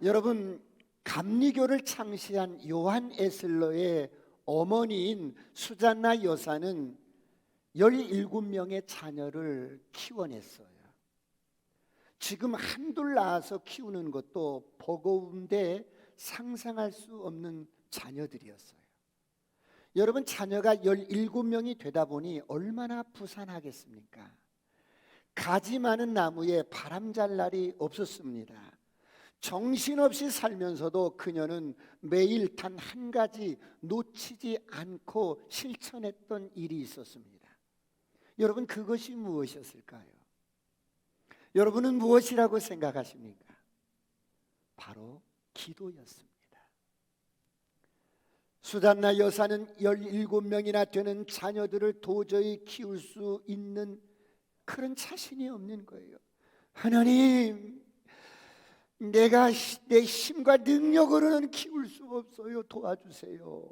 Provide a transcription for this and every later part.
여러분, 감리교를 창시한 요한 에슬러의 어머니인 수잔나 여사는 17명의 자녀를 키워냈어요. 지금 한둘 낳아서 키우는 것도 버거운데 상상할 수 없는 자녀들이었어요. 여러분, 자녀가 17명이 되다 보니 얼마나 부산하겠습니까? 가지 많은 나무에 바람 잘 날이 없었습니다. 정신없이 살면서도 그녀는 매일 단 한 가지 놓치지 않고 실천했던 일이 있었습니다. 여러분, 그것이 무엇이었을까요? 여러분은 무엇이라고 생각하십니까? 바로 기도였습니다. 수잔나 여사는 17명이나 되는 자녀들을 도저히 키울 수 있는 그런 자신이 없는 거예요. 하나님, 내가 내 힘과 능력으로는 키울 수 없어요. 도와주세요.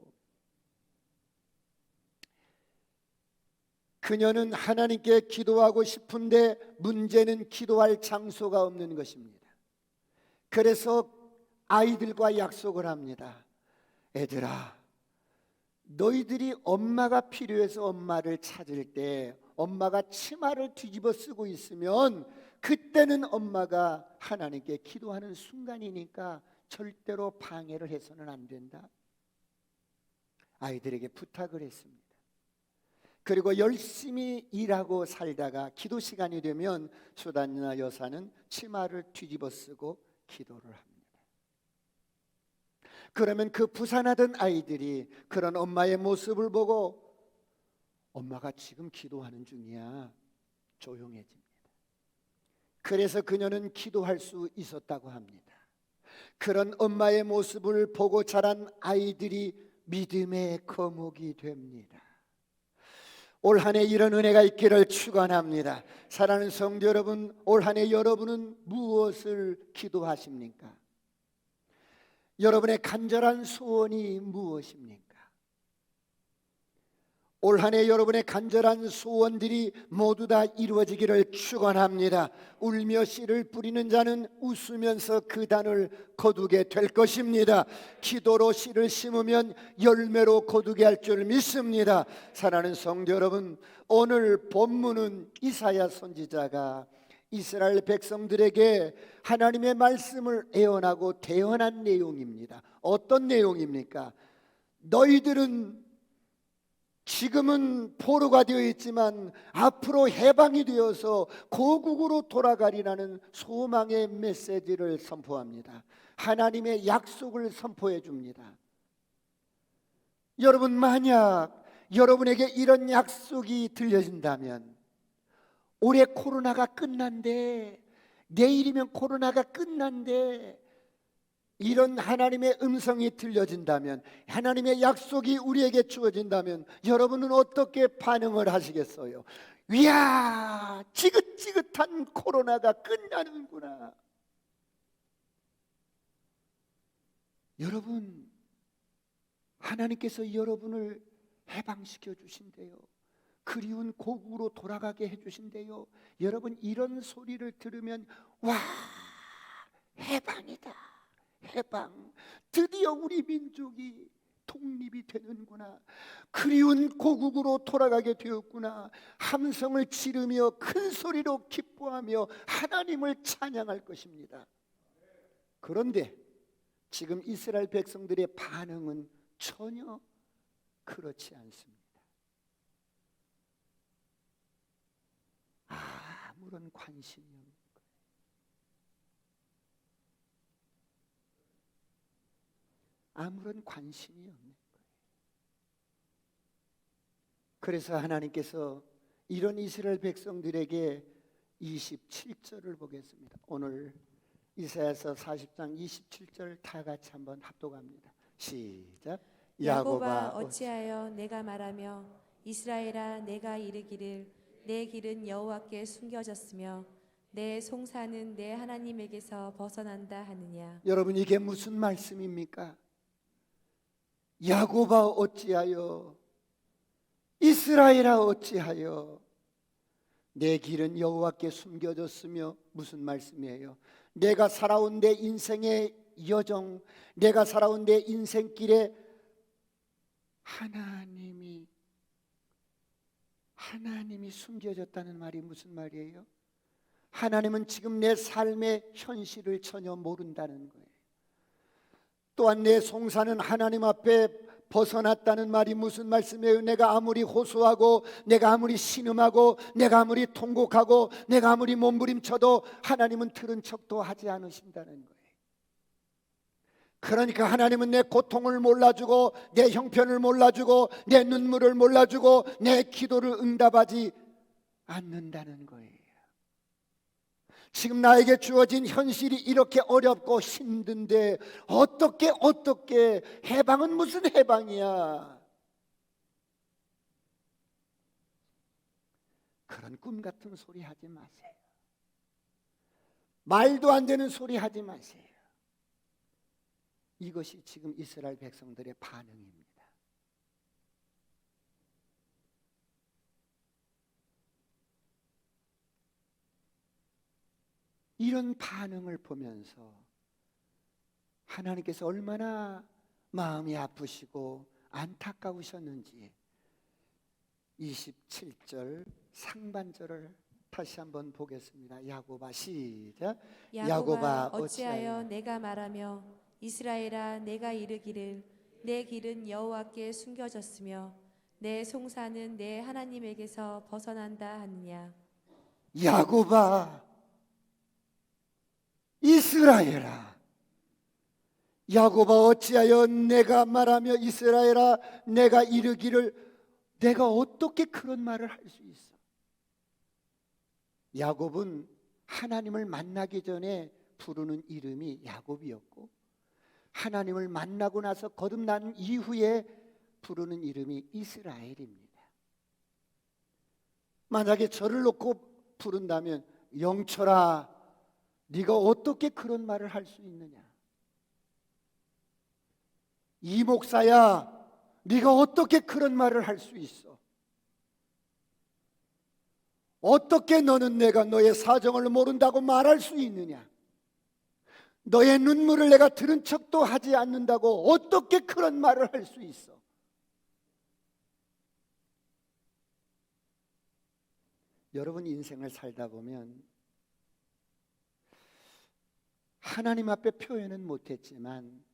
그녀는 하나님께 기도하고 싶은데 문제는 기도할 장소가 없는 것입니다. 그래서 아이들과 약속을 합니다. 애들아, 너희들이 엄마가 필요해서 엄마를 찾을 때 엄마가 치마를 뒤집어 쓰고 있으면 그때는 엄마가 하나님께 기도하는 순간이니까 절대로 방해를 해서는 안 된다. 아이들에게 부탁을 했습니다. 그리고 열심히 일하고 살다가 기도 시간이 되면 수잔나 여사는 치마를 뒤집어 쓰고 기도를 합니다. 그러면 그 부산하던 아이들이 그런 엄마의 모습을 보고 엄마가 지금 기도하는 중이야. 조용해집니다. 그래서 그녀는 기도할 수 있었다고 합니다. 그런 엄마의 모습을 보고 자란 아이들이 믿음의 거목이 됩니다. 올 한 해 이런 은혜가 있기를 축원합니다. 사랑하는 성도 여러분, 올 한 해 여러분은 무엇을 기도하십니까? 여러분의 간절한 소원이 무엇입니까? 올 한 해 여러분의 간절한 소원들이 모두 다 이루어지기를 축원합니다. 울며 씨를 뿌리는 자는 웃으면서 그 단을 거두게 될 것입니다. 기도로 씨를 심으면 열매로 거두게 할 줄 믿습니다. 사랑하는 성도 여러분, 오늘 본문은 이사야 선지자가 이스라엘 백성들에게 하나님의 말씀을 애원하고 대언한 내용입니다. 어떤 내용입니까? 너희들은 지금은 포로가 되어 있지만 앞으로 해방이 되어서 고국으로 돌아가리라는 소망의 메시지를 선포합니다. 하나님의 약속을 선포해 줍니다. 여러분, 만약 여러분에게 이런 약속이 들려진다면, 올해 코로나가 끝난대, 내일이면 코로나가 끝난대, 이런 하나님의 음성이 들려진다면, 하나님의 약속이 우리에게 주어진다면 여러분은 어떻게 반응을 하시겠어요? 이야, 지긋지긋한 코로나가 끝나는구나. 여러분, 하나님께서 여러분을 해방시켜 주신대요. 그리운 고국으로 돌아가게 해주신대요. 여러분, 이런 소리를 들으면 와, 해방이다. 해방. 드디어 우리 민족이 독립이 되는구나. 그리운 고국으로 돌아가게 되었구나. 함성을 지르며 큰 소리로 기뻐하며 하나님을 찬양할 것입니다. 그런데 지금 이스라엘 백성들의 반응은 전혀 그렇지 않습니다. 아무런 관심이 없는 거예요. 아무런 관심이 없는 거예요. 그래서 하나님께서 이런 이스라엘 백성들에게 27절을 보겠습니다. 오늘 이사야서 40장 27절 다 같이 한번 합독합니다. 시작. 야곱아, 어찌하여 내가 말하며 이스라엘아, 내가 이르기를 내 길은 여호와께 숨겨졌으며 내 송사는 내 하나님에게서 벗어난다 하느냐. 여러분, 이게 무슨 말씀입니까? 야곱아, 어찌하여, 이스라엘아, 어찌하여 내 길은 여호와께 숨겨졌으며, 무슨 말씀이에요? 내가 살아온 내 인생의 여정, 내가 살아온 내 인생길에 하나님이 숨겨졌다는 말이 무슨 말이에요? 하나님은 지금 내 삶의 현실을 전혀 모른다는 거예요. 또한 내 송사는 하나님 앞에 벗어났다는 말이 무슨 말씀이에요? 내가 아무리 호소하고, 내가 아무리 신음하고, 내가 아무리 통곡하고, 내가 아무리 몸부림쳐도 하나님은 들은 척도 하지 않으신다는 거예요. 그러니까 하나님은 내 고통을 몰라주고, 내 형편을 몰라주고, 내 눈물을 몰라주고, 내 기도를 응답하지 않는다는 거예요. 지금 나에게 주어진 현실이 이렇게 어렵고 힘든데 어떻게 해방은 무슨 해방이야? 그런 꿈 같은 소리 하지 마세요. 말도 안 되는 소리 하지 마세요. 이것이 지금 이스라엘 백성들의 반응입니다. 이런 반응을 보면서 하나님께서 얼마나 마음이 아프시고 안타까우셨는지 27절 상반절을 다시 한번 보겠습니다. 야고바 시작. 야고바 어찌하여 내가 말하며 이스라엘아 내가 이르기를 내 길은 여호와께 숨겨졌으며 내 송사는 내 하나님에게서 벗어난다 하느냐. 야고바 이스라엘아, 야고바 어찌하여 내가 말하며 이스라엘아 내가 이르기를, 내가 어떻게 그런 말을 할 수 있어? 야곱은 하나님을 만나기 전에 부르는 이름이 야곱이었고, 하나님을 만나고 나서 거듭난 이후에 부르는 이름이 이스라엘입니다. 만약에 저를 놓고 부른다면 영철아, 네가 어떻게 그런 말을 할 수 있느냐? 이 목사야, 네가 어떻게 그런 말을 할 수 있어? 어떻게 너는 내가 너의 사정을 모른다고 말할 수 있느냐? 너의 눈물을 내가 들은 척도 하지 않는다고 어떻게 그런 말을 할 수 있어? 여러분 인생을 살다 보면 하나님 앞에 표현은 못했지만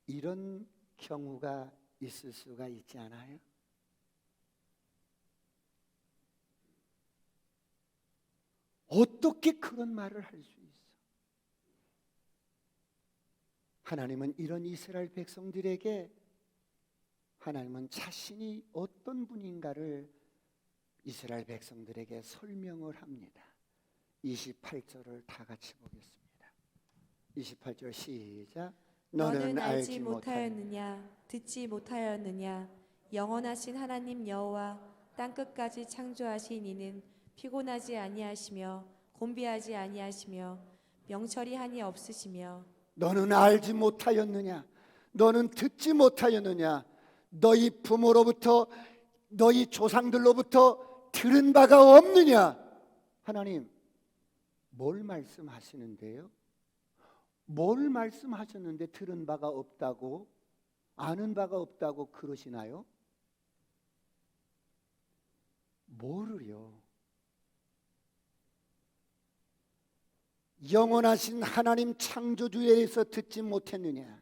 이런 경우가 있을 수가 있지 않아요? 어떻게 그런 말을 할 수 있어? 하나님은 이런 이스라엘 백성들에게 하나님은 자신이 어떤 분인가를 이스라엘 백성들에게 설명을 합니다. 28절을 다 같이 보겠습니다. 28절 시작. 너는 알지 못하였느냐 듣지 못하였느냐 영원하신 하나님 여호와 땅끝까지 창조하신 이는 피곤하지 아니하시며 곤비하지 아니하시며 명철이 한이 없으시며. 너는 알지 못하였느냐? 너는 듣지 못하였느냐? 너희 부모로부터 너희 조상들로부터 들은 바가 없느냐? 하나님 뭘 말씀하시는데요? 뭘 말씀하셨는데 들은 바가 없다고, 아는 바가 없다고 그러시나요? 뭐를요? 영원하신 하나님 창조주에 대해서 듣지 못했느냐?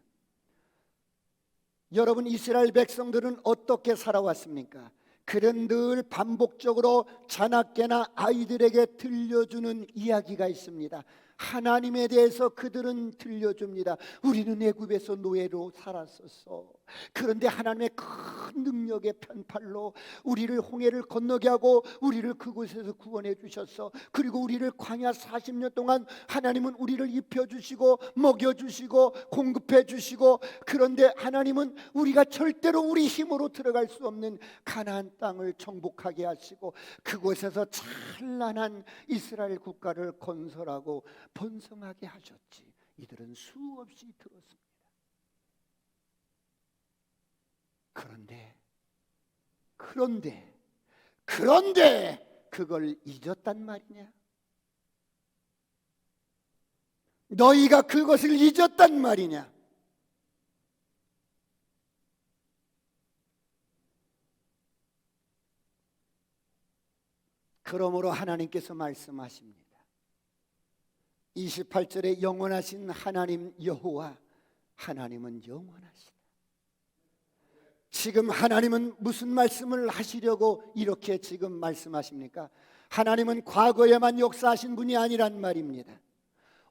여러분 이스라엘 백성들은 어떻게 살아왔습니까? 그는 늘 반복적으로 자나깨나 아이들에게 들려주는 이야기가 있습니다. 하나님에 대해서 그들은 들려줍니다. 우리는 애굽에서 노예로 살았었어. 그런데 하나님의 큰 능력의 편팔로 우리를 홍해를 건너게 하고 우리를 그곳에서 구원해 주셨어. 그리고 우리를 광야 40년 동안 하나님은 우리를 입혀주시고 먹여주시고 공급해 주시고, 그런데 하나님은 우리가 절대로 우리 힘으로 들어갈 수 없는 가나안 땅을 정복하게 하시고 그곳에서 찬란한 이스라엘 국가를 건설하고 번성하게 하셨지. 이들은 수없이 들었습니다. 그런데 그걸 잊었단 말이냐? 너희가 그것을 잊었단 말이냐? 그러므로 하나님께서 말씀하십니다. 28절에 영원하신 하나님 여호와, 하나님은 영원하시다. 지금 하나님은 무슨 말씀을 하시려고 이렇게 지금 말씀하십니까? 하나님은 과거에만 역사하신 분이 아니란 말입니다.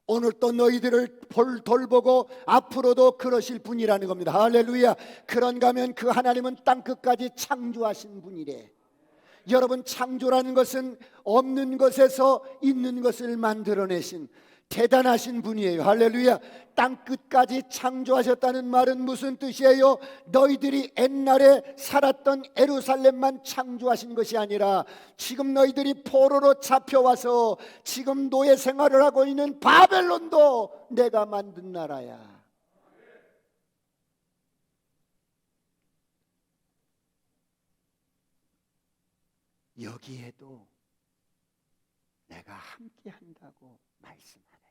오늘 또 너희들을 돌보고 앞으로도 그러실 분이라는 겁니다. 할렐루야. 그런가 하면 그 하나님은 땅끝까지 창조하신 분이래. 여러분, 창조라는 것은 없는 것에서 있는 것을 만들어내신 대단하신 분이에요. 할렐루야. 땅끝까지 창조하셨다는 말은 무슨 뜻이에요? 너희들이 옛날에 살았던 예루살렘만 창조하신 것이 아니라 지금 너희들이 포로로 잡혀와서 지금 노예 생활을 하고 있는 바벨론도 내가 만든 나라야. 여기에도 내가 함께 한다고 말씀하는 거예요.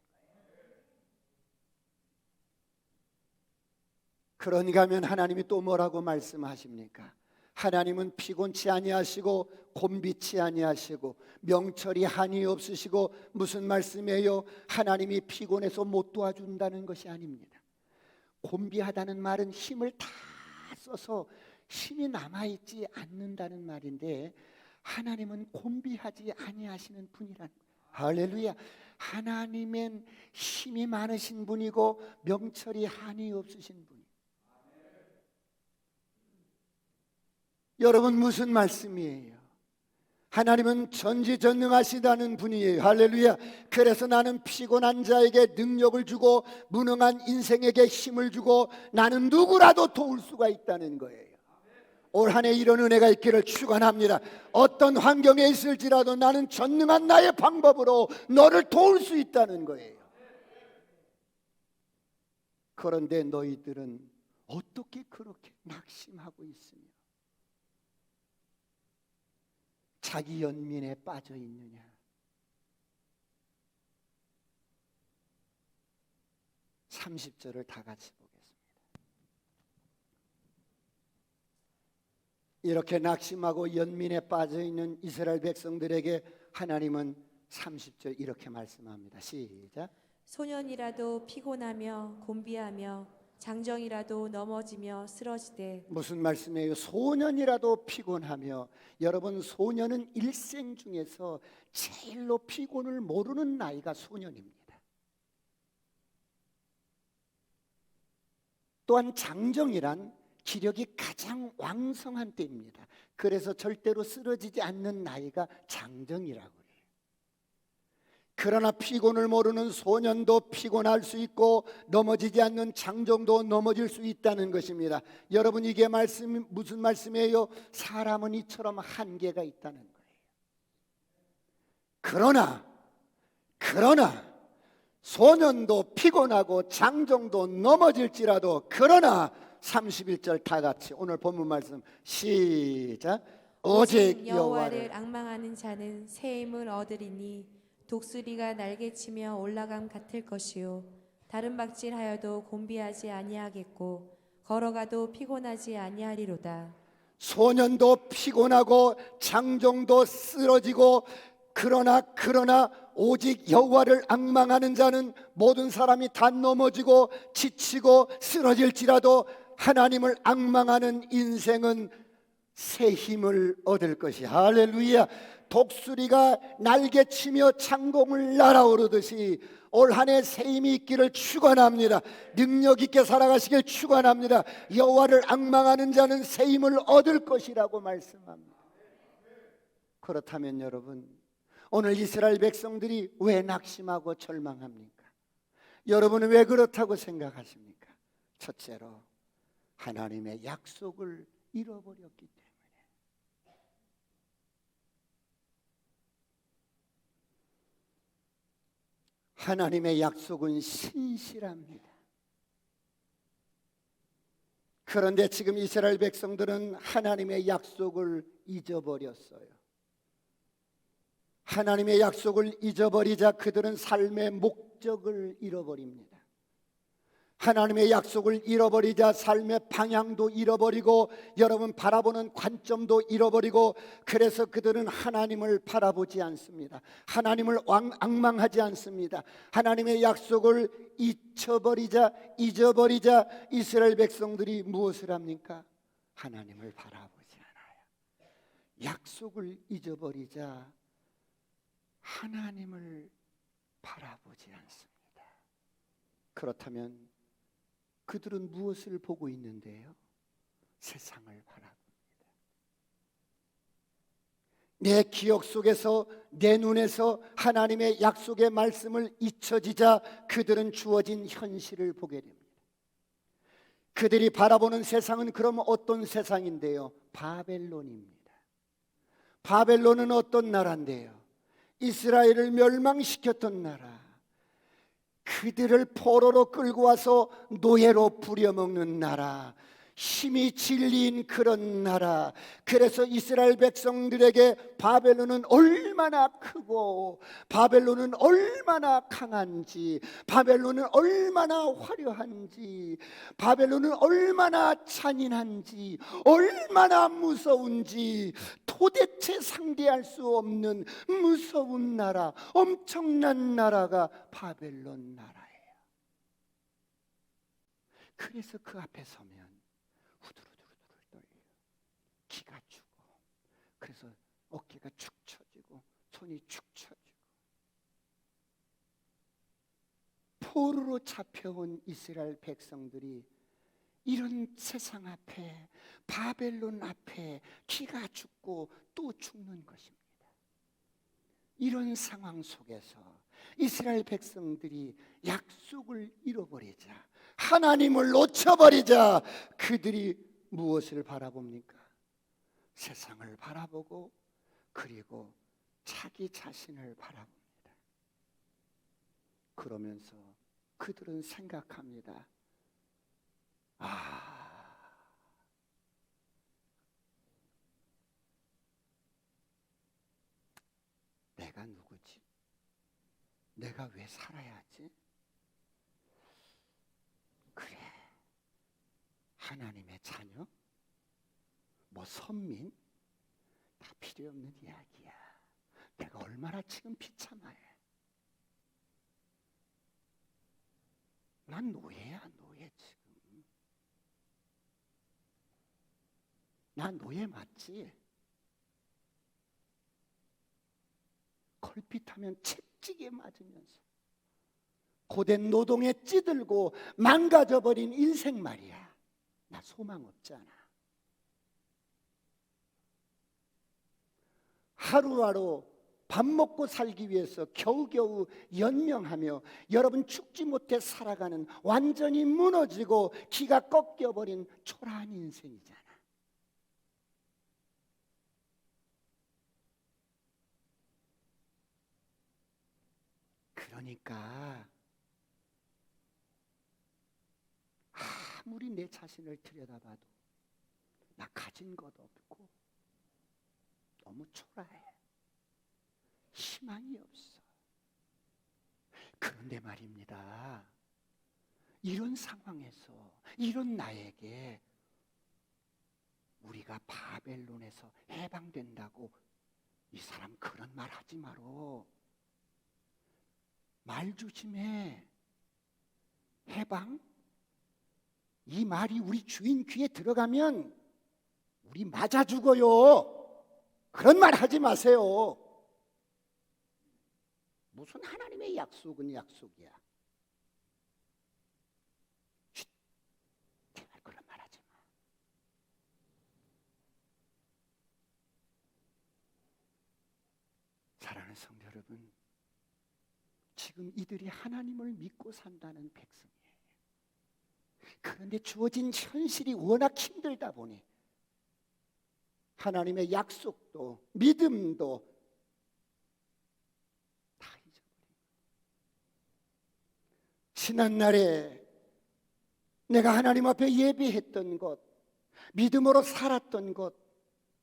그런가 하면 하나님이 또 뭐라고 말씀하십니까? 하나님은 피곤치 아니하시고 곤비치 아니하시고 명철이 한이 없으시고, 무슨 말씀이에요? 하나님이 피곤해서 못 도와준다는 것이 아닙니다. 곤비하다는 말은 힘을 다 써서 힘이 남아있지 않는다는 말인데, 하나님은 곤비하지 아니하시는 분이란 거예요. 할렐루야. 하나님은 힘이 많으신 분이고 명철이 한이 없으신 분이에요. 여러분, 무슨 말씀이에요? 하나님은 전지전능하시다는 분이에요. 할렐루야. 그래서 나는 피곤한 자에게 능력을 주고 무능한 인생에게 힘을 주고 나는 누구라도 도울 수가 있다는 거예요. 올 한 해 이런 은혜가 있기를 축원합니다. 어떤 환경에 있을지라도 나는 전능한 나의 방법으로 너를 도울 수 있다는 거예요. 그런데 너희들은 어떻게 그렇게 낙심하고 있으며 자기 연민에 빠져 있느냐? (30절을) 다 같이 보겠습니다. 이렇게 낙심하고 연민에 빠져있는 이스라엘 백성들에게 하나님은 30절 이렇게 말씀합니다. 시작. 소년이라도 피곤하며 곤비하며 장정이라도 넘어지며 쓰러지되. 무슨 말씀이에요? 소년이라도 피곤하며. 여러분, 소년은 일생 중에서 제일로 피곤을 모르는 나이가 소년입니다. 또한 장정이란 기력이 가장 왕성한 때입니다. 그래서 절대로 쓰러지지 않는 나이가 장정이라고 해요. 그러나 피곤을 모르는 소년도 피곤할 수 있고 넘어지지 않는 장정도 넘어질 수 있다는 것입니다. 여러분, 이게 무슨 말씀이에요? 사람은 이처럼 한계가 있다는 거예요. 그러나 소년도 피곤하고 장정도 넘어질지라도, 그러나 31절 다 같이 오늘 본문 말씀 시작. 오직 여호와를 앙망하는 자는 새 힘을 얻으리니 독수리가 날개치며 올라감 같을 것이요 다른 박질하여도 곤비하지 아니하겠고 걸어가도 피곤하지 아니하리로다. 소년도 피곤하고 장정도 쓰러지고, 그러나 오직 여호와를 앙망하는 자는 모든 사람이 다 넘어지고 지치고 쓰러질지라도 하나님을 앙망하는 인생은 새 힘을 얻을 것이. 할렐루야. 독수리가 날개치며 창공을 날아오르듯이 올 한 해 새 힘이 있기를 축원합니다. 능력 있게 살아가시길 축원합니다. 여호와를 앙망하는 자는 새 힘을 얻을 것이라고 말씀합니다. 그렇다면 여러분, 오늘 이스라엘 백성들이 왜 낙심하고 절망합니까? 여러분은 왜 그렇다고 생각하십니까? 첫째로 하나님의 약속을 잃어버렸기 때문에. 하나님의 약속은 신실합니다. 그런데 지금 이스라엘 백성들은 하나님의 약속을 잊어버렸어요. 하나님의 약속을 잊어버리자 그들은 삶의 목적을 잃어버립니다. 하나님의 약속을 잃어버리자 삶의 방향도 잃어버리고 여러분 바라보는 관점도 잃어버리고, 그래서 그들은 하나님을 바라보지 않습니다. 하나님을 앙망하지 않습니다. 하나님의 약속을 잊어버리자 이스라엘 백성들이 무엇을 합니까? 하나님을 바라보지 않아요. 약속을 잊어버리자 하나님을 바라보지 않습니다. 그렇다면 그들은 무엇을 보고 있는데요? 세상을 바라봅니다. 내 기억 속에서, 내 눈에서 하나님의 약속의 말씀을 잊혀지자 그들은 주어진 현실을 보게 됩니다. 그들이 바라보는 세상은 그럼 어떤 세상인데요? 바벨론입니다. 바벨론은 어떤 나라인데요? 이스라엘을 멸망시켰던 나라. 그들을 포로로 끌고 와서 노예로 부려먹는 나라, 힘이 진리인 그런 나라. 그래서 이스라엘 백성들에게 바벨론은 얼마나 크고 바벨론은 얼마나 강한지, 바벨론은 얼마나 화려한지, 바벨론은 얼마나 잔인한지, 얼마나 무서운지 도대체 상대할 수 없는 무서운 나라, 엄청난 나라가 바벨론 나라예요. 그래서 그 앞에 서면 후두루두루두루 떨려요. 기가 죽어. 그래서 어깨가 축 처지고 손이 축 처지고. 포로로 잡혀온 이스라엘 백성들이 이런 세상 앞에, 바벨론 앞에 기가 죽고 또 죽는 것입니다. 이런 상황 속에서 이스라엘 백성들이 약속을 잃어버리자, 하나님을 놓쳐버리자 그들이 무엇을 바라봅니까? 세상을 바라보고 그리고 자기 자신을 바라봅니다. 그러면서 그들은 생각합니다. 내가 누구지? 내가 왜 살아야 하지? 그래, 하나님의 자녀? 뭐 선민? 다 필요 없는 이야기야. 내가 얼마나 지금 비참해. 난 노예야, 노예 지금. 난 노예 맞지? 걸핏하면 채찍에 맞으면서 고된 노동에 찌들고 망가져버린 인생 말이야. 나 소망 없잖아. 하루하루 밥 먹고 살기 위해서 겨우겨우 연명하며 여러분 죽지 못해 살아가는, 완전히 무너지고 기가 꺾여버린 초라한 인생이잖아. 그러니까 아무리 내 자신을 들여다봐도 나 가진 것 없고 너무 초라해. 희망이 없어. 그런데 말입니다, 이런 상황에서 이런 나에게 우리가 바벨론에서 해방된다고, 이 사람 그런 말 하지 마로. 말 조심해. 해방? 이 말이 우리 주인 귀에 들어가면 우리 맞아 죽어요. 그런 말 하지 마세요. 무슨 하나님의 약속은 약속이야. 쉿, 제발 그런 말 하지 마. 사랑하는 성도 여러분, 지금 이들이 하나님을 믿고 산다는 백성이에요. 그런데 주어진 현실이 워낙 힘들다 보니 하나님의 약속도 믿음도 다 잊어버린 거예요. 지난날에 내가 하나님 앞에 예배했던 것, 믿음으로 살았던 것,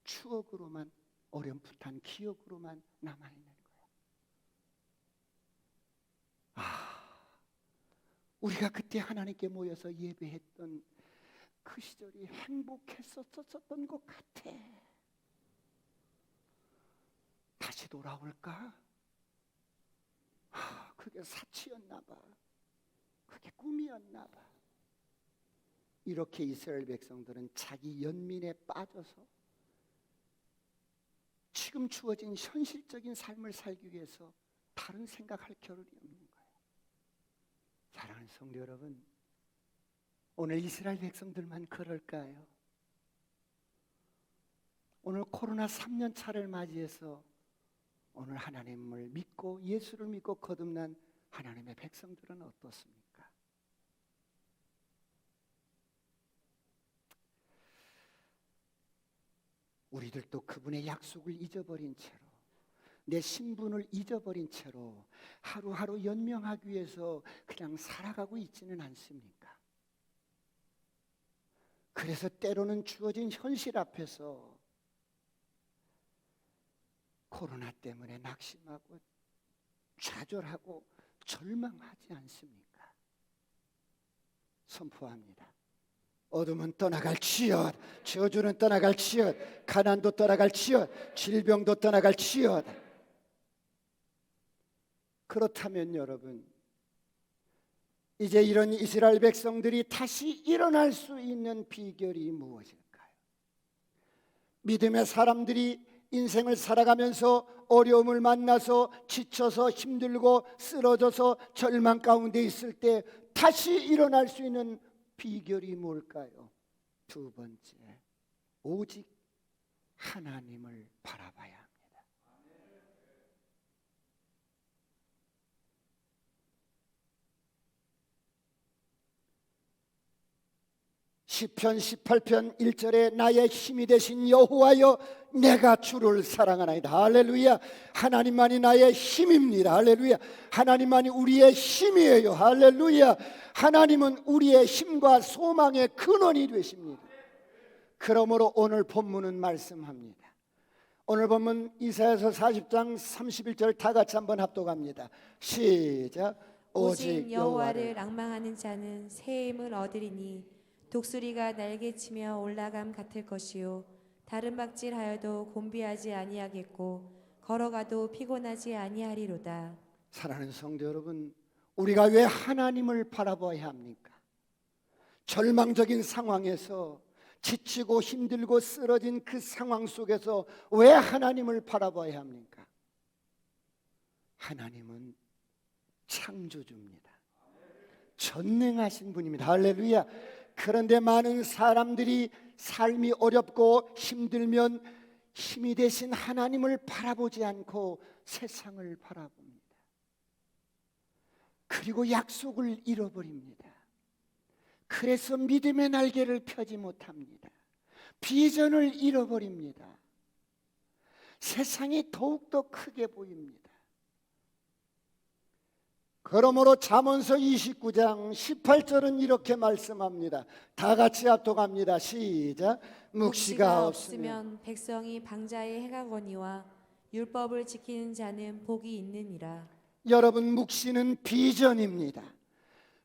추억으로만, 어렴풋한 기억으로만 남아있는 거예요. 우리가 그때 하나님께 모여서 예배했던 그 시절이 행복했었던 것 같아. 다시 돌아올까? 그게 사치였나 봐. 그게 꿈이었나 봐. 이렇게 이스라엘 백성들은 자기 연민에 빠져서 지금 주어진 현실적인 삶을 살기 위해서 다른 생각할 겨를이 없는 거예요. 사랑하는 성도 여러분, 오늘 이스라엘 백성들만 그럴까요? 오늘 코로나 3년 차를 맞이해서 오늘 하나님을 믿고 예수를 믿고 거듭난 하나님의 백성들은 어떻습니까? 우리들도 그분의 약속을 잊어버린 채로, 내 신분을 잊어버린 채로 하루하루 연명하기 위해서 그냥 살아가고 있지는 않습니까? 그래서 때로는 주어진 현실 앞에서 코로나 때문에 낙심하고 좌절하고 절망하지 않습니까? 선포합니다. 어둠은 떠나갈지어다. 저주는 떠나갈지어다. 가난도 떠나갈지어다. 질병도 떠나갈지어다. 그렇다면 여러분, 이제 이런 이스라엘 백성들이 다시 일어날 수 있는 비결이 무엇일까요? 믿음의 사람들이 인생을 살아가면서 어려움을 만나서 지쳐서 힘들고 쓰러져서 절망 가운데 있을 때 다시 일어날 수 있는 비결이 뭘까요? 두 번째, 오직 하나님을 바라봐야 합니다. 시편 18편 1절에 나의 힘이 되신 여호와여 내가 주를 사랑하나이다. 할렐루야. 하나님만이 나의 힘입니다. 할렐루야. 하나님만이 우리의 힘이에요. 할렐루야. 하나님은 우리의 힘과 소망의 근원이 되십니다. 그러므로 오늘 본문은 말씀합니다. 오늘 본문 이사야서 40장 31절 다 같이 한번 합독합니다. 시작. 오직 여호와를 앙망하는 자는 새 힘을 얻으리니 독수리가 날개치며 올라감 같을 것이요 다른 박질하여도 곤비하지 아니하겠고 걸어가도 피곤하지 아니하리로다. 사랑하는 성도 여러분, 우리가 왜 하나님을 바라봐야 합니까? 절망적인 상황에서 지치고 힘들고 쓰러진 그 상황 속에서 왜 하나님을 바라봐야 합니까? 하나님은 창조주입니다. 전능하신 분입니다. 할렐루야. 그런데 많은 사람들이 삶이 어렵고 힘들면 힘이 되신 하나님을 바라보지 않고 세상을 바라봅니다. 그리고 약속을 잃어버립니다. 그래서 믿음의 날개를 펴지 못합니다. 비전을 잃어버립니다. 세상이 더욱더 크게 보입니다. 그러므로 잠언서 29장 18절은 이렇게 말씀합니다. 다 같이 합독합니다. 시작. 묵시가 없으면 백성이 방자에 해가 거니와 율법을 지키는 자는 복이 있느니라. 여러분, 묵시는 비전입니다.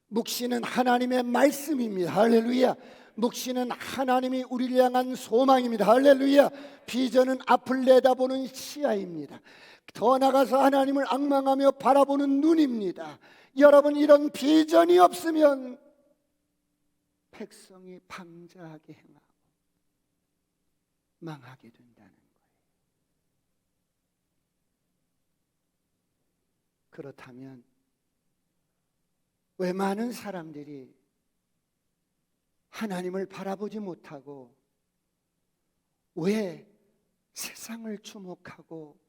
묵시는 하나님의 말씀입니다. 할렐루야. 묵시는 하나님이 우리를 향한 소망입니다. 할렐루야. 비전은 앞을 내다보는 시야입니다. 더 나가서 하나님을 앙망하며 바라보는 눈입니다. 여러분, 이런 비전이 없으면 백성이 방자하게 행하고 망하게 된다는 거예요. 그렇다면 왜 많은 사람들이 하나님을 바라보지 못하고 왜 세상을 주목하고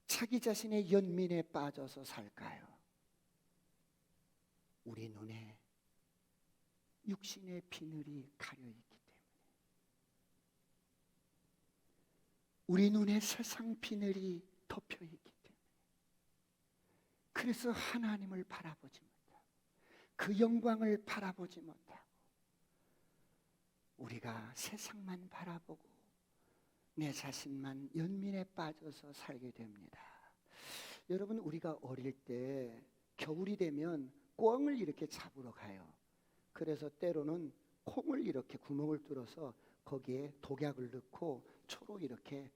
자기 자신의 연민에 빠져서 살까요? 우리 눈에 육신의 비늘이 가려있기 때문에, 우리 눈에 세상 비늘이 덮여있기 때문에, 그래서 하나님을 바라보지 못하고 그 영광을 바라보지 못하고 우리가 세상만 바라보고 내 자신만 연민에 빠져서 살게 됩니다. 여러분, 우리가 어릴 때 겨울이 되면 꿩을 이렇게 잡으러 가요. 그래서 때로는 콩을 이렇게 구멍을 뚫어서 거기에 독약을 넣고 초로 이렇게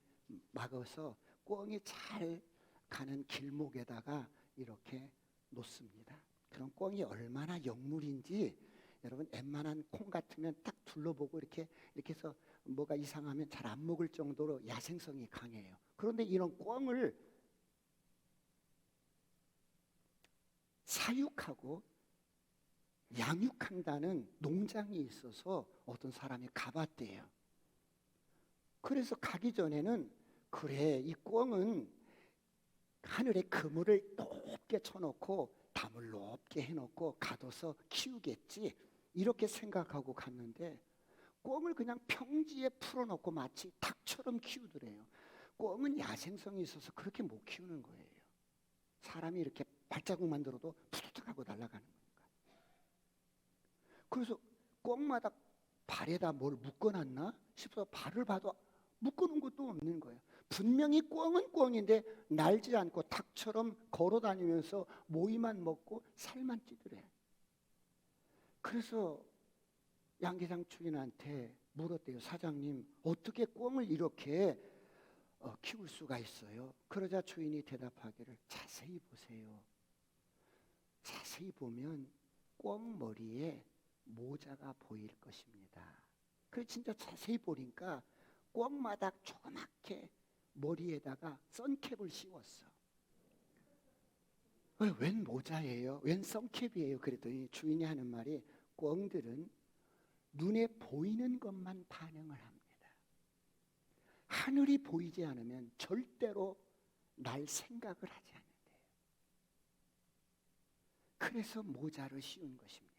막아서 꿩이 잘 가는 길목에다가 이렇게 놓습니다. 그럼 꿩이 얼마나 영물인지 여러분 웬만한 콩 같으면 딱 둘러보고 이렇게 해서 뭐가 이상하면 잘 안 먹을 정도로 야생성이 강해요. 그런데 이런 꿩을 사육하고 양육한다는 농장이 있어서 어떤 사람이 가봤대요. 그래서 가기 전에는 그래, 이 꿩은 하늘에 그물을 높게 쳐놓고 담을 높게 해놓고 가둬서 키우겠지 이렇게 생각하고 갔는데 꿩을 그냥 평지에 풀어놓고 마치 닭처럼 키우더래요. 꿩은 야생성이 있어서 그렇게 못 키우는 거예요. 사람이 이렇게 발자국만 들어도 푸드득 하고 날아가는 거니까. 그래서 꿩마다 발에다 뭘 묶어놨나 싶어서 발을 봐도 묶어놓은 것도 없는 거예요. 분명히 꿩은 꿩인데 날지 않고 닭처럼 걸어다니면서 모이만 먹고 살만 찌더래. 그래서 양계장 주인한테 물었대요. 사장님, 어떻게 꿩을 이렇게 키울 수가 있어요? 그러자 주인이 대답하기를 자세히 보세요. 자세히 보면 꿩 머리에 모자가 보일 것입니다. 그래 진짜 자세히 보니까 꿩마다 조그맣게 머리에다가 선캡을 씌웠어. 웬 모자예요? 웬 선캡이에요? 그랬더니 주인이 하는 말이 꿩들은 눈에 보이는 것만 반응을 합니다. 하늘이 보이지 않으면 절대로 날 생각을 하지 않는데요. 그래서 모자를 씌운 것입니다.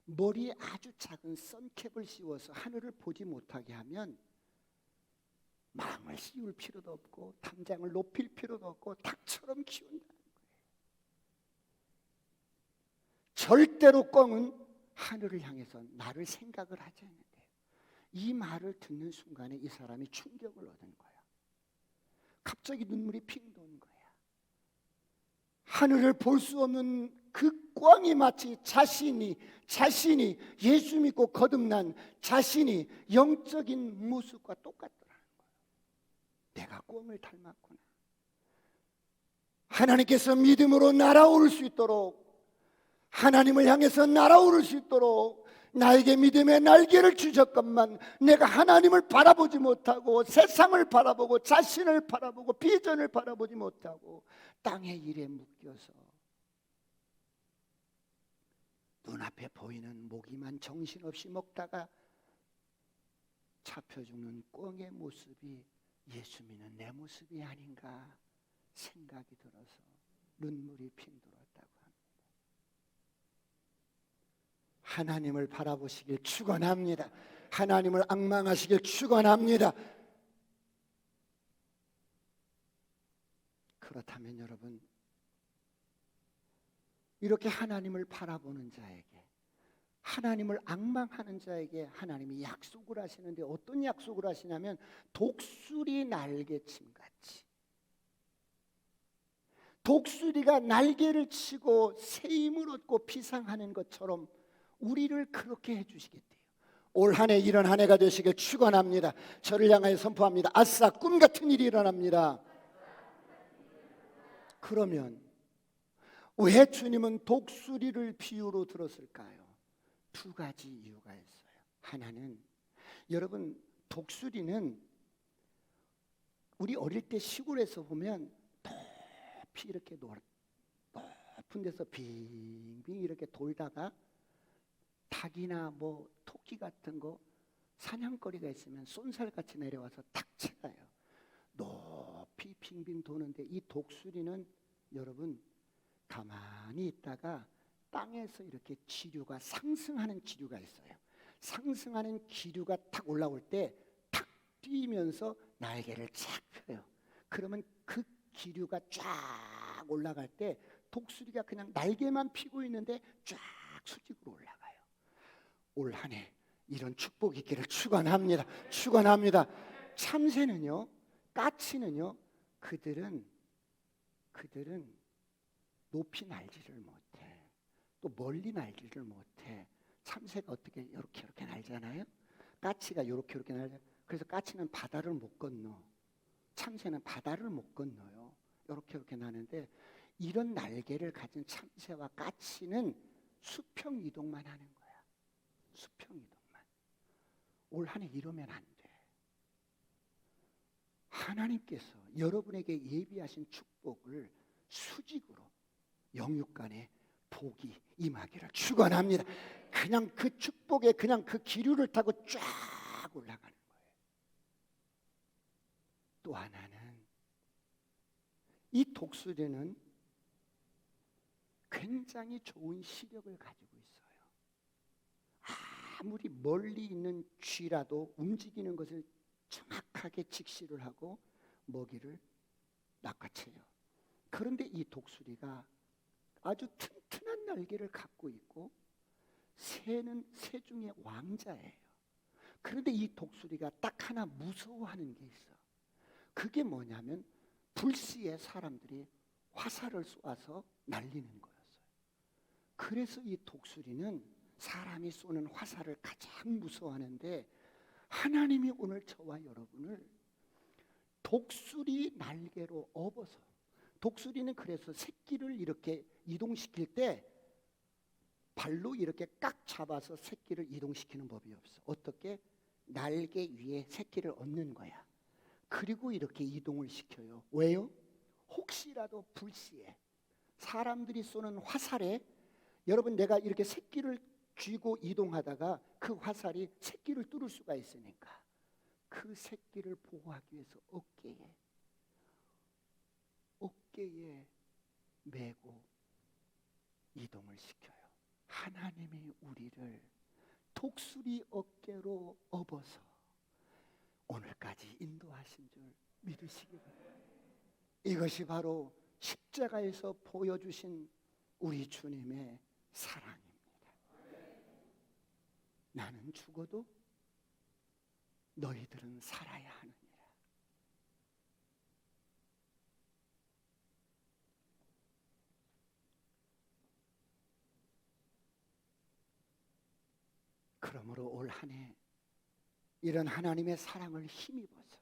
머리에 아주 작은 선캡을 씌워서 하늘을 보지 못하게 하면 망을 씌울 필요도 없고 담장을 높일 필요도 없고 닭처럼 키운다는 거예요. 절대로 꿩은 하늘을 향해서 나를 생각을 하지 않는데요. 이 말을 듣는 순간에 이 사람이 충격을 얻은 거야. 갑자기 눈물이 핑 도는 거야. 하늘을 볼 수 없는 그 꿩이 마치 자신이 예수 믿고 거듭난 자신이 영적인 모습과 똑같더라는 거예요. 내가 꿩을 닮았구나. 하나님께서 믿음으로 날아오를 수 있도록, 하나님을 향해서 날아오를 수 있도록 나에게 믿음의 날개를 주셨건만 내가 하나님을 바라보지 못하고 세상을 바라보고 자신을 바라보고 비전을 바라보지 못하고 땅의 일에 묶여서 눈앞에 보이는 모기만 정신없이 먹다가 잡혀 죽는 꿩의 모습이 예수 믿는 내 모습이 아닌가 생각이 들어서 눈물이 핑 돌았다고 합니다. 하나님을 바라보시길 축원합니다. 하나님을 앙망하시길 축원합니다. 그렇다면 여러분, 이렇게 하나님을 바라보는 자에게, 하나님을 앙망하는 자에게 하나님이 약속을 하시는데 어떤 약속을 하시냐면 독수리 날개침같이, 독수리가 날개를 치고 새 힘을 얻고 비상하는 것처럼 우리를 그렇게 해주시겠대요. 올 한 해 이런 한 해가 되시길 축원합니다. 저를 향하여 선포합니다. 아싸, 꿈 같은 일이 일어납니다. 그러면 왜 주님은 독수리를 비유로 들었을까요? 두 가지 이유가 있어요. 하나는, 여러분, 독수리는 우리 어릴 때 시골에서 보면 높이 이렇게 높은 데서 빙빙 이렇게 돌다가 닭이나 뭐 토끼 같은 거 사냥거리가 있으면 쏜살같이 내려와서 탁 쳐가요. 높이 빙빙 도는데 이 독수리는 여러분 가만히 있다가 땅에서 이렇게 기류가 상승하는 기류가 있어요. 상승하는 기류가 탁 올라올 때 탁 뛰면서 날개를 쫙 펴요. 그러면 그 기류가 쫙 올라갈 때 독수리가 그냥 날개만 피고 있는데 쫙 수직으로 올라가요. 올 한 해 이런 축복 있기를 축원합니다. 축원합니다. 참새는요, 까치는요, 그들은 높이 날지를 못해. 또 멀리 날지를 못해. 참새가 어떻게 이렇게 날잖아요. 까치가 이렇게 날잖아요. 그래서 까치는 바다를 못 건너. 참새는 바다를 못 건너요. 이렇게 나는데 이런 날개를 가진 참새와 까치는 수평 이동만 하는 거야. 수평 이동만. 올 한 해 이러면 안 돼. 하나님께서 여러분에게 예비하신 축복을 수직으로 영육간에 복이 임하기를 축원합니다. 그냥 그 축복에 그냥 그 기류를 타고 쫙 올라가는 거예요. 또 하나는 이 독수리는 굉장히 좋은 시력을 가지고 있어요. 아무리 멀리 있는 쥐라도 움직이는 것을 정확하게 직시를 하고 먹이를 낚아채요. 그런데 이 독수리가 아주 튼튼한 날개를 갖고 있고 새는 새 중에 왕자예요. 그런데 이 독수리가 딱 하나 무서워하는 게 있어. 그게 뭐냐면 불시에 사람들이 화살을 쏘아서 날리는 거였어요. 그래서 이 독수리는 사람이 쏘는 화살을 가장 무서워하는데 하나님이 오늘 저와 여러분을 독수리 날개로 업어서, 독수리는 그래서 새끼를 이렇게 이동시킬 때 발로 이렇게 깍 잡아서 새끼를 이동시키는 법이 없어. 어떻게? 날개 위에 새끼를 얹는 거야. 그리고 이렇게 이동을 시켜요. 왜요? 혹시라도 불시에 사람들이 쏘는 화살에, 여러분 내가 이렇게 새끼를 쥐고 이동하다가 그 화살이 새끼를 뚫을 수가 있으니까 그 새끼를 보호하기 위해서 어깨에 메고 이동을 시켜요. 하나님이 우리를 독수리 어깨로 업어서 오늘까지 인도하신 줄 믿으시기 바랍니다. 이것이 바로 십자가에서 보여주신 우리 주님의 사랑입니다. 나는 죽어도 너희들은 살아야 하느니라. 그러므로 올 한 해 이런 하나님의 사랑을 힘입어서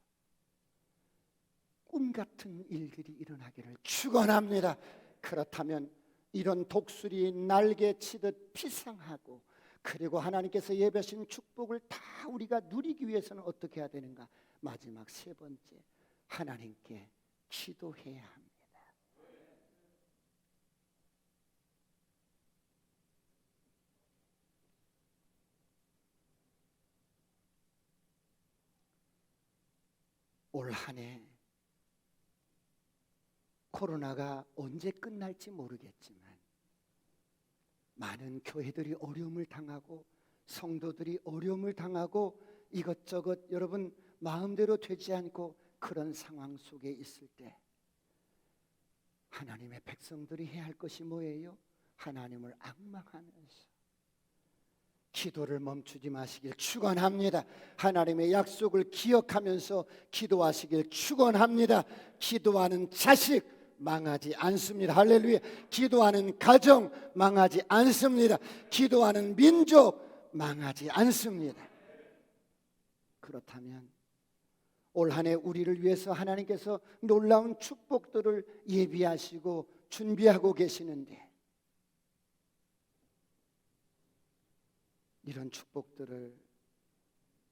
꿈 같은 일들이 일어나기를 축원합니다. 그렇다면 이런 독수리 날개 치듯 피상하고, 그리고 하나님께서 예배하신 축복을 다 우리가 누리기 위해서는 어떻게 해야 되는가? 마지막 세 번째, 하나님께 기도해야 합니다. 올 한 해 코로나가 언제 끝날지 모르겠지만 많은 교회들이 어려움을 당하고 성도들이 어려움을 당하고 이것저것 여러분 마음대로 되지 않고 그런 상황 속에 있을 때 하나님의 백성들이 해야 할 것이 뭐예요? 하나님을 앙망하면서 기도를 멈추지 마시길 축원합니다. 하나님의 약속을 기억하면서 기도하시길 축원합니다. 기도하는 자식 망하지 않습니다. 할렐루야. 기도하는 가정 망하지 않습니다. 기도하는 민족 망하지 않습니다. 그렇다면 올 한 해 우리를 위해서 하나님께서 놀라운 축복들을 예비하시고 준비하고 계시는데 이런 축복들을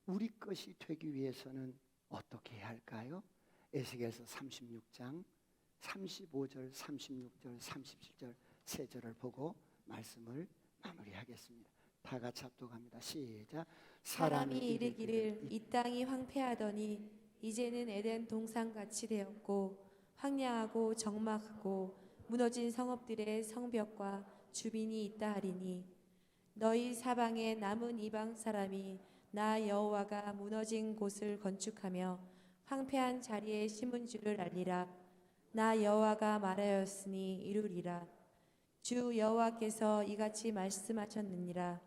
우리 것이 되기 위해서는 어떻게 해야 할까요? 에스겔서 36장 35절, 36절, 37절 세 절을 보고 말씀을 마무리하겠습니다. 다 같이 합독합니다. 시작. 사람이 이르기를 이 땅이 황폐하더니 이제는 에덴 동산같이 되었고 황량하고 적막하고 무너진 성읍들의 성벽과 주빈이 있다 하리니 너희 사방에 남은 이방 사람이 나 여호와가 무너진 곳을 건축하며 황폐한 자리에 심은 줄을 알리라. 나 여호와가 말하였으니 이루리라. 주 여호와께서 이같이 말씀하셨느니라.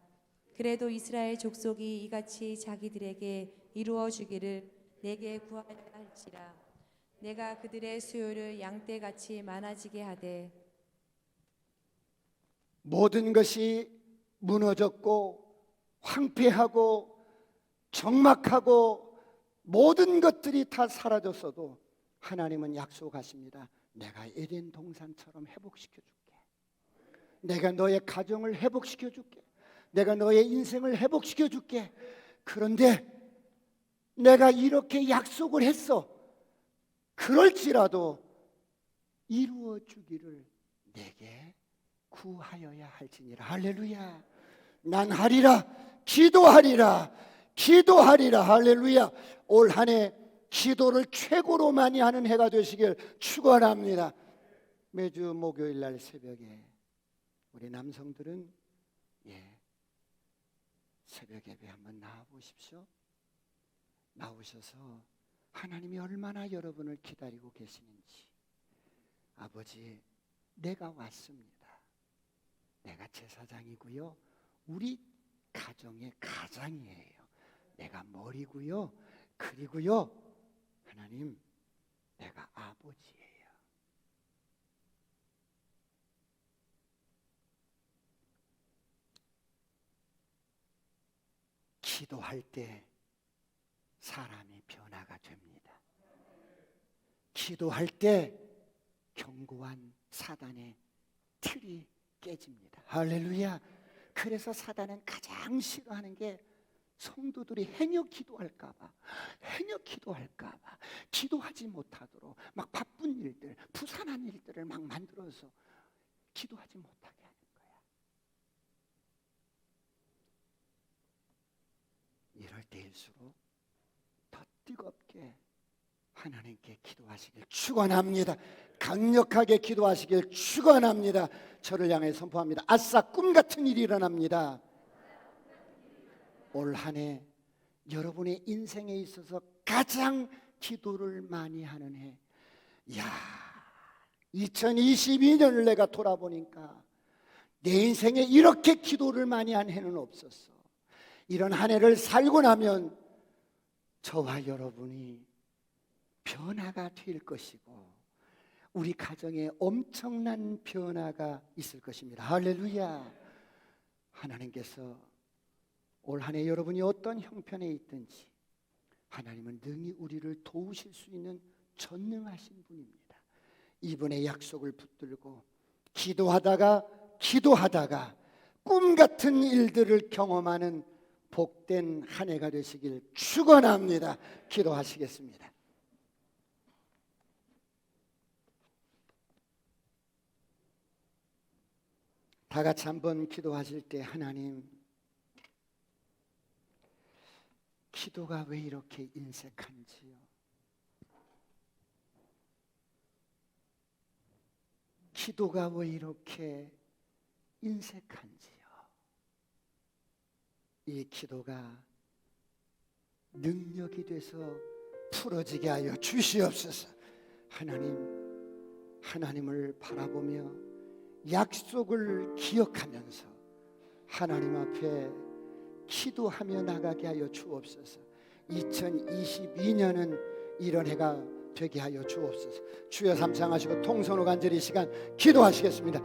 그래도 이스라엘 족속이 이같이 자기들에게 이루어 주기를 내게 구하여 할지라. 내가 그들의 수요를 양떼같이 많아지게 하되 모든 것이 무너졌고 황폐하고 적막하고 모든 것들이 다 사라졌어도 하나님은 약속하십니다. 내가 에덴 동산처럼 회복시켜 줄게. 내가 너의 가정을 회복시켜 줄게. 내가 너의 인생을 회복시켜 줄게. 그런데 내가 이렇게 약속을 했어. 그럴지라도 이루어 주기를 내게 구하여야 할지니라. 할렐루야. 난 하리라. 기도하리라. 기도하리라. 할렐루야. 올 한 해 기도를 최고로 많이 하는 해가 되시길 축원합니다. 매주 목요일 날 새벽에 우리 남성들은 새벽 예배 한번 나와 보십시오. 나오셔서 하나님이 얼마나 여러분을 기다리고 계시는지. 아버지, 내가 왔습니다. 내가 제사장이고요. 우리 가정의 가장이에요. 내가 머리고요. 그리고요. 하나님, 내가 아버지예요. 기도할 때 사람이 변화가 됩니다. 기도할 때 견고한 사단의 틀이 깨집니다. 할렐루야. 그래서 사단은 가장 싫어하는 게 성도들이 행여 기도할까봐, 기도하지 못하도록 막 바쁜 일들, 부산한 일들을 막 만들어서 기도하지 못하게 하는 거야. 이럴 때일수록 더 뜨겁게 하나님께 기도하시길 축원합니다. 강력하게 기도하시길 축원합니다. 저를 향해 선포합니다. 아싸, 꿈 같은 일이 일어납니다. 올 한 해 여러분의 인생에 있어서 가장 기도를 많이 하는 해. 2022년을 내가 돌아보니까 내 인생에 이렇게 기도를 많이 한 해는 없었어. 이런 한 해를 살고 나면 저와 여러분이 변화가 될 것이고 우리 가정에 엄청난 변화가 있을 것입니다. 할렐루야. 하나님께서 올 한 해 여러분이 어떤 형편에 있든지 하나님은 능히 우리를 도우실 수 있는 전능하신 분입니다. 이분의 약속을 붙들고 기도하다가 꿈 같은 일들을 경험하는 복된 한 해가 되시길 축원합니다. 기도하시겠습니다. 다 같이 한번 기도하실 때, 하나님, 기도가 왜 이렇게 인색한지요? 기도가 왜 이렇게 인색한지요? 이 기도가 능력이 돼서 풀어지게 하여 주시옵소서. 하나님을 바라보며 약속을 기억하면서 하나님 앞에 기도하며 나가게 하여 주옵소서. 2022년은 이런 해가 되게 하여 주옵소서. 주여 삼창하시고 통성으로 간절히 이 시간 기도하시겠습니다.